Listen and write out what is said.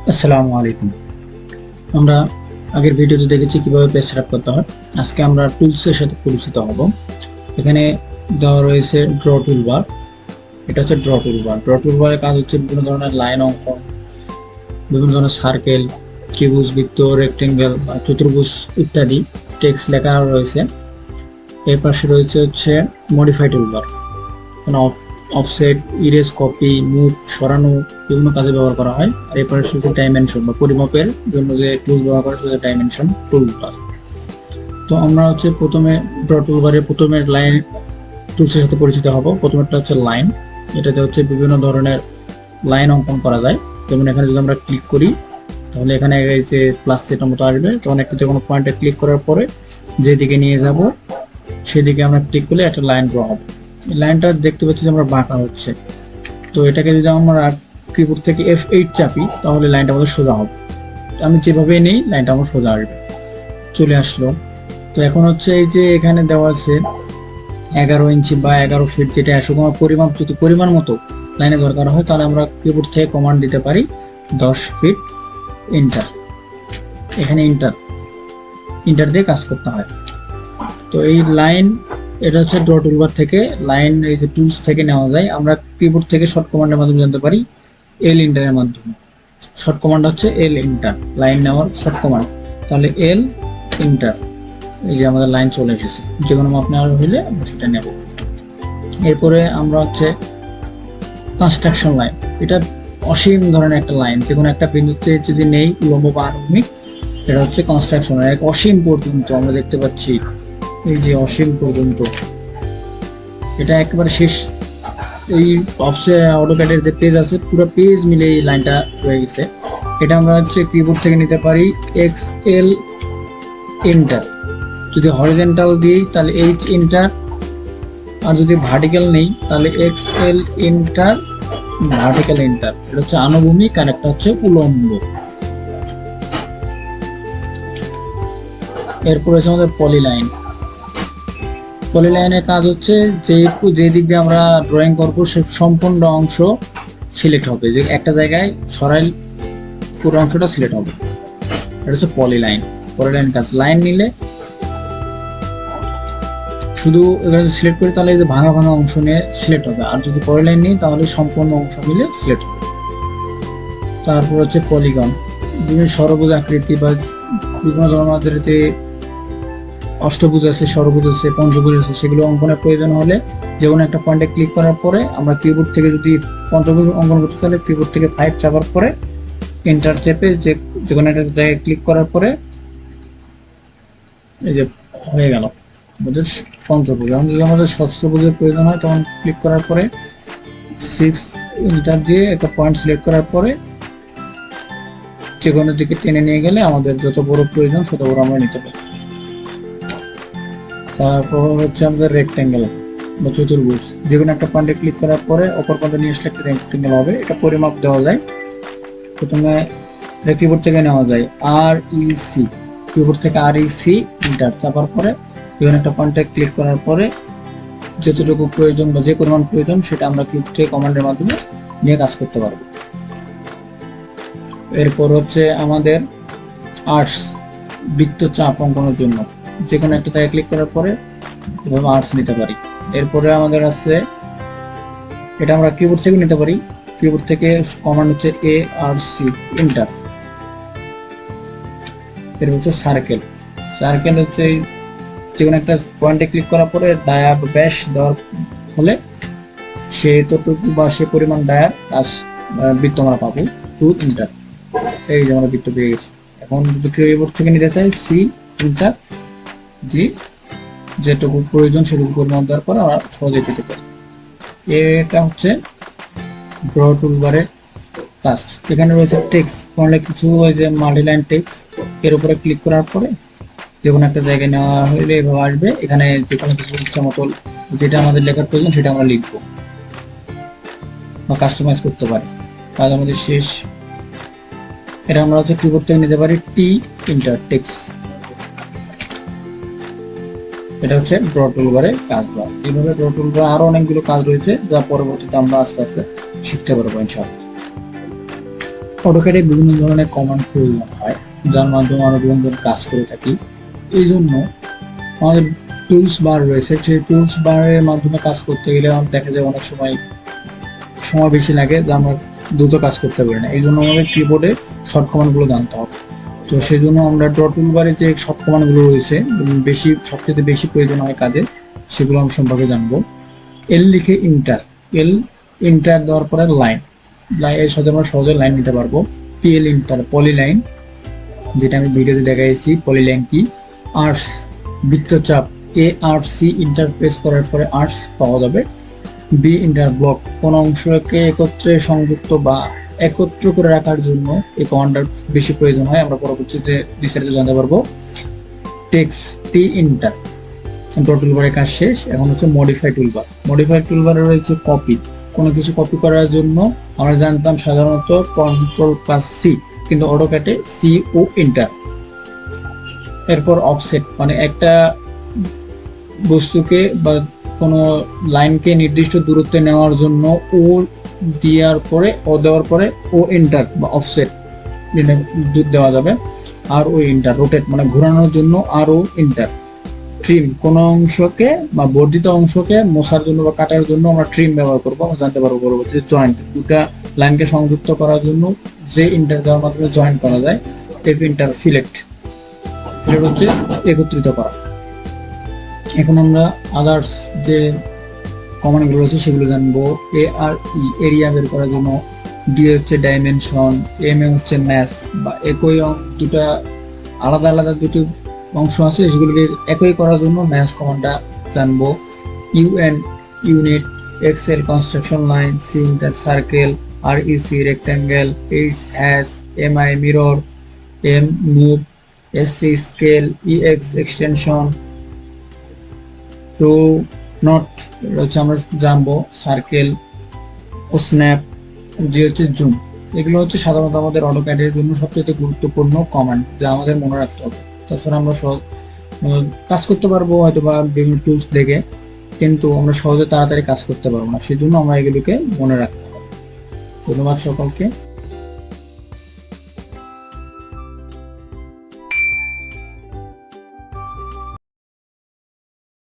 আসসালামু আলাইকুম। আমরা আগের ভিডিওতে দেখেছি কিভাবে পেজ সেটআপ করতে হয়। আজকে আমরা টুলসের সাথে পরিচিত হব। এখানে দেওয়া রয়েছে ড্র টুলবার। এটা হচ্ছে ড্র টুলবার। ড্র টুলবারের কাজ হচ্ছে বিভিন্ন ধরনের লাইন অঙ্কন, বিভিন্ন ধরনের সার্কেল, ত্রিভুজ, বৃত্ত, রেক্টেঙ্গেল, চতুর্ভুজ ইত্যাদি টেক্সট লেখা রয়েছে। এর পাশে রয়েছে হচ্ছে modify toolbar. Offset, erase, copy, move, সরানো বিভিন্ন কাজে ব্যবহার করা হয়। আর এরপরে হচ্ছে ডাইমেনশন বা পরিমাপের জন্য যে টুল ব্যবহার করা হচ্ছে ডাইমেনশন টুলবার। তো আমরা হচ্ছে প্রথমে ড্র টুলবারের প্রথমে লাইন টুলসের সাথে পরিচিত হব। প্রথমেরটা হচ্ছে লাইন। এটাতে হচ্ছে বিভিন্ন ধরনের লাইন অঙ্কন করা যায়। যেমন এখানে যদি আমরা ক্লিক করি তাহলে এখানে এই যে প্লাস সেটার মতো আসবে, তখন একটা যে কোনো পয়েন্টে ক্লিক করার পরে যেদিকে নিয়ে যাব সেদিকে আমরা ক্লিক করলে একটা লাইন ড্র হবে। এই লাইনটা দেখতে পাচ্ছি যে আমরা বাঁকা হচ্ছে। তো এটাকে যদি আমরা কিবোর্ড থেকে F8 চাপি তাহলে লাইনটা আমাদের সোজা হবে। আমি যেভাবে নেই লাইনটা আমার সোজা আসবে। চলে আসলো। তো এখন হচ্ছে এই যে এখানে দেওয়া আছে 11 ইঞ্চি বা 11 ফিট, যেটা কোনো পরিমাপ যদি পরিমাণ মতো লাইনে দরকার হয় তাহলে আমরা কিবোর্ড থেকে কমান্ড দিতে পারি 10 ফিট, এন্টার। এখানে এন্টার দিয়ে কাজ করতে হয়। তো এই লাইন, এটা হচ্ছে ড্র টুলবার থেকে লাইন, এই যে টুলস থেকে নেওয়া যায়। আমরা কিবোর্ড থেকে শর্ট কমান্ডের মাধ্যমে জানতে পারি এল এন্টারের মাধ্যমে। শর্ট কমান্ড হচ্ছে এল এন্টার, লাইন নেওয়ার শর্ট কমান্ড। তাহলে এল এন্টার, এই যে আমাদের লাইন চলে এসেছে। যে কোনো মাপ নেওয়ার হইলে আমরা সেটা নেব। এরপরে আমরা হচ্ছে কনস্ট্রাকশন লাইন। এটা অসীম ধরনের একটা লাইন, যে কোনো একটা বিন্দুতে যদি নেই উলম্ব বা আনুভূমিক, এটা হচ্ছে কনস্ট্রাকশন লাইন। অসীম পর্যন্ত আমরা দেখতে পাচ্ছি, এই যে অসীম পর্যন্ত, এটা একেবারে শেষ। এই অটোক্যাডের যে পেজ আছে পুরো পেজ মিলে এই লাইনটা হয়ে গেছে। এটা আমরা হচ্ছে কিবোর্ড থেকে নিতে পারি XL এন্টার। যদি হরিজন্টাল দিই তাহলে H এন্টার, আর যদি ভার্টিক্যাল নেই তাহলে XL এন্টার, ভার্টিক্যাল এন্টার। এটা হচ্ছে আনুভূমিক আর একটা হচ্ছে উলম্ব। এরপর হচ্ছে আমাদের পলিলাইন। পলিলাইনের কাজ হচ্ছে যে দিক দিয়ে আমরা ড্রয়িং করবো সে সম্পূর্ণ অংশ সিলেক্ট হবে, যে একটা জায়গায় সরাই পুরো অংশটা সিলেক্ট হবে। এটা হচ্ছে পলিলাইন। পলিলাইন কাজ, লাইন নিলে শুধু এখানে সিলেক্ট করি তাহলে যে ভাঙা ভাঙা অংশ নিয়ে সিলেক্ট হবে, আর যদি পলিলাইন নিই তাহলে সম্পূর্ণ অংশ মিলে সিলেক্ট হবে। তারপর হচ্ছে পলিগন। বিভিন্ন সরবুজ আকৃতি বা বিভিন্ন ধরনের যে অষ্টভুজ আছে, সরভুজ আছে, পঞ্চভুজ আছে, সেগুলো অঙ্কনের প্রয়োজন হলে যে কোনো একটা পয়েন্টে ক্লিক করার পরে আমরা কিবোর্ড থেকে যদি পঞ্চভুজ অঙ্কন করতে তাহলে কিবোর্ড থেকে 5 চাপার পরে এন্টার চেপে যে কোনো একটা জায়গায় ক্লিক করার পরে এই যে হয়ে গেল আমাদের পঞ্চভুজ। এখন যদি আমাদের ষষ্ঠভুজের প্রয়োজন হয় তখন ক্লিক করার পরে 6 এন্টার দিয়ে একটা পয়েন্ট সিলেক্ট করার পরে যে কোনো দিকে টেনে নিয়ে গেলে আমাদের যত বড় প্রয়োজন তত বড় আমরা নিতে পারি। তারপর হচ্ছে আমাদের রেক্টেঙ্গেল বা চতুর্ভুজ। যে কোনো একটা পয়েন্টে ক্লিক করার পরে অপর পয়েন্টে নিয়ে আসলে একটা রেক্টেঙ্গেল হবে। এটা পরিমাপ দেওয়া যায়। প্রথমে কিবোর্ড থেকে নেওয়া যায় REC, কিবোর্ড থেকে REC এন্টার চাপার পরে যে কোনো একটা পয়েন্টে ক্লিক করার পরে যতটুকু প্রয়োজন বা যে পরিমাণ প্রয়োজন সেটা আমরা কিবোর্ড থেকে কমান্ডের মাধ্যমে নিয়ে কাজ করতে পারবো। এরপর হচ্ছে আমাদের আর্টস, বৃত্ত চাপ অঙ্কনের জন্য যে কোনো একটা জায়গায় ক্লিক করার পরে এভাবে আর্টস নিতে পারি। এরপরে আমাদের আছে, এটা আমরা কিবোর্ড থেকে নিতে পারি। কিবোর্ড থেকে কমান্ড হচ্ছে ARC এন্টার। এর হচ্ছে সার্কেল। সার্কেল হচ্ছে যে কোনো একটা পয়েন্টে ক্লিক করার পরে ডায়া বা ব্যাস দেওয়ার হলে সে ততটুকু বা সে পরিমাণ ডায়ার কাজ বৃত্ত আমরা পাবো। টু এন্টার, এই যে আমরা বৃত্ত পেয়ে গেছি। এখন যদি কিবোর্ড থেকে নিতে চাই C এন্টার দিয়ে যেটুকু প্রয়োজন সেটুকু পরিমাণ দেওয়ার পর আমরা সহজে পেতে পারি। এটা হচ্ছে ড্র টুলবারের কাজ। এখানে রয়েছে টেক্সট, ফলে কিছু ওই যে মাল্টিলাইন টেক্সট, এর উপরে ক্লিক করার পরে যে কোনো একটা জায়গায় নেওয়া হলে এভাবে আসবে। এখানে যে কোনো কিছু ইচ্ছা মতো যেটা আমাদের লেখার প্রয়োজন সেটা আমরা লিখবো বা কাস্টমাইজ করতে পারি। কাজ আমাদের শেষ। এটা আমরা হচ্ছে কিবোর্ড থেকে নিতে পারি T এন্টার টেক্সট। এটা হচ্ছে ড্র টুলবারের কাজ। এইভাবে ড্র টুলবার আরো অনেকগুলো কাজ রয়েছে যা পরবর্তীতে আমরা আস্তে আস্তে শিখতে পারবো ইনশাআল্লাহ। অটোক্যাডে বিভিন্ন ধরনের কমান্ড প্রয়োজন হয়, যার মাধ্যমে আমরা বিভিন্ন ধরনের কাজ করে থাকি। এই জন্য আমাদের টুলস বার রয়েছে, সেই টুলস বারের মাধ্যমে কাজ করতে গেলে আমার দেখা যায় অনেক সময় বেশি লাগে, যা আমরা দ্রুত কাজ করতে পারি না। এই জন্য আমাদের কিবোর্ডে শর্ট কমান্ডগুলো জানতে হবে। তো সেই জন্য আমরা ড্র টুলবারে যে শর্ট কমান্ডগুলো রয়েছে, সবচেয়ে বেশি প্রয়োজন হয় কাজে, সেগুলো আমরা সম্পর্কে জানবো। এল লিখে ইন্টার, এল ইন্টার দেওয়ার পরে লাইন, এর সাথে আমরা সহজে লাইন নিতে পারবো। পিএল ইন্টার পলিলাইন, যেটা আমি ভিডিওতে দেখাইছি পলিলাইন কি। আর্টস বৃত্তচাপ, এ আর সি ইন্টারপ্রেস করার পরে আর্টস পাওয়া যাবে। বি ইন্টার ব্লক, কোন অংশকে একত্রে সংযুক্ত বা একত্র করে রাখার জন্য এই কমান্ডার বেশি প্রয়োজন হয়, আমরা পরবর্তীতে বিস্তারিত জানতে পারবো। টেক্সট, টি ইন্টার। ড্র টুলবারের কাজ শেষ। এখন হচ্ছে মডিফাই টুলবার। মডিফাই টুলবারে রয়েছে কপি, কোনো কিছু কপি করার জন্য আমরা জানতাম সাধারণত কন্ট্রোল প্লাস সি, কিন্তু অটোক্যাডে সি ও ইন্টার। এরপর অফসেট, মানে একটা বস্তুকে বা কোনো লাইনকে নির্দিষ্ট দূরত্বে নেওয়ার জন্য ও দেওয়ার পরে ও ইন্টার বা অফসেট দেওয়া যাবে। আর ও ইন্টার। রোটেট মানে ঘোরানোর জন্য আর ও ইন্টার। ট্রিম, কোনো অংশকে বা বর্ধিত অংশকে মোছার জন্য বা কাটার জন্য আমরা ট্রিম ব্যবহার করবো, আমরা জানতে পারবো পরবর্তীতে। জয়েন্ট, দুটা লাইনকে সংযুক্ত করার জন্য যে ইন্টার দেওয়ার মাধ্যমে জয়েন্ট করা যায়, টেপ ইন্টার। ফিলেক্ট, এটা হচ্ছে একত্রিত করা। এখন আমরা আদার্স যে কমান্ডগুলো রয়েছে সেগুলো জানবো। এ আর ই এরিয়া বের করার জন্য, ডি হচ্ছে ডাইমেনশন, এম এ হচ্ছে ম্যাস, বা একই দুটা আলাদা আলাদা দুটি অংশ আছে, সেগুলোকে একই করার জন্য ম্যাস কমান্ডটা জানবো। UN unit, XL construction line, C inter circle, R EC rectangle, H hatch, M I mirror, M move, SC scale, EX extension, টু নট হচ্ছে আমরা জানবো সার্কেল ও স্ন্যাপ, যে হচ্ছে জুম। এগুলো হচ্ছে সাধারণত আমাদের অটোক্যাডের জন্য সবচেয়ে গুরুত্বপূর্ণ কমান্ড, যা আমাদের মনে রাখতে হবে। তাছাড়া আমরা কাজ করতে পারবো হয়তো বা বিভিন্ন টুলস দেখে, কিন্তু আমরা সহজে তাড়াতাড়ি কাজ করতে পারবো না, সেজন্য আমরা এগুলোকে মনে রাখতে হবে। ধন্যবাদ সকলকে।